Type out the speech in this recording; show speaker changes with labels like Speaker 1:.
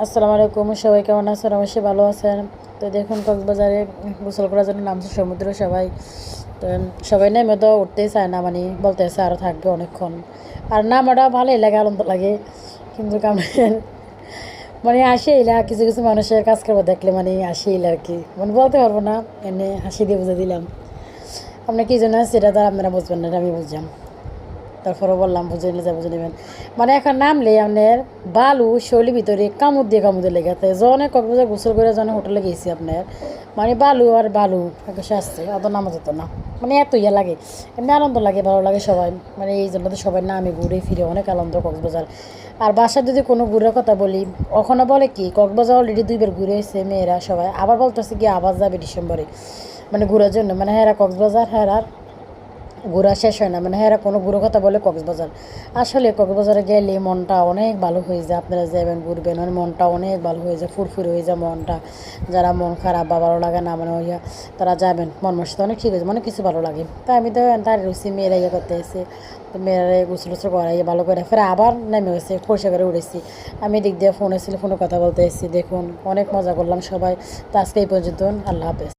Speaker 1: আসসালামু আলাইকুম, সবাই কেমন আছেন? অবশ্যই ভালো আছেন। তো দেখুন, কক্সবাজারে গোসল করার জন্য নামছে সমুদ্র সবাই। তো সবাই নেমে তো উঠতেই চায় না, মানে বলতেছে আরও থাকবে অনেকক্ষণ। আর নামাটা ভালোই লাগে, আনন্দ লাগে। কিন্তু মানে আসে এলা কিছু কিছু মানুষের কাজ করবো দেখলে মানে আসে এলা আর কি, মানে বলতে পারবো না, এনে হাসি দিয়ে বুঝে দিলাম। আপনার কী জন্য সেটা তো আপনারা বুঝবেন না, এটা আমি বুঝলাম। তারপরে বললাম বুঝে নিলে যা বুঝে নেবেন। মানে এখন নামলে আপনার বালু শৈলীর ভিতরে কামড় দিয়ে লেগে থাকে। জনে কক্সবাজার গোসল করে জনে হোটেলে গেছি আপনার, মানে বালু আর বালু এসে আসছে, অত নামা যেত না। মানে এত ইয়ে লাগে, এমনি আনন্দ লাগে, ভালো লাগে সবাই। মানে এই জন্য তো সবাই নামে ঘুরে ফিরে অনেক আনন্দ কক্সবাজার। আর বাসার যদি কোনো ঘুরের কথা বলি, ওখানে বলে কি কক্সবাজার অলরেডি 2বার ঘুরে এসেছে মেয়েরা সবাই, আবার বলতেছে কি আবার যাবে ডিসেম্বরে, মানে ঘোরার জন্য। মানে হ্যাঁ কক্সবাজার হ্যাঁ আর ঘোরা শেষ হয় না, মানে হ্যাঁ কোনো ঘুরো কথা বলে কক্সবাজার। আসলে কক্সবাজারে গেলে মনটা অনেক ভালো হয়ে যায়, আপনারা যাবেন ঘুরবেন, মানে মনটা অনেক ভালো হয়ে যায়, ফুরফুরে হয়ে যায় মনটা। যারা মন খারাপ বা ভালো লাগে না মানে হইয়া, তারা যাবেন, মন মানসিকতা অনেক ঠিক হয়েছে, মানে কিছু ভালো লাগে। তাই আমি তো তার রুচি মেয়েরা ইয়ে করতে এসে, তো মেয়েরা গোসল টোসল করাই ভালো করে ফের আবার নেমে হয়েছে, পরিষ্কার করে উঠেছি। আমি দিক দিয়ে ফোন এসেছিল, ফোনে কথা বলতে এসেছি। দেখুন অনেক মজা করলাম সবাই। তো আজকে এই পর্যন্ত, আল্লাহ হাফেজ।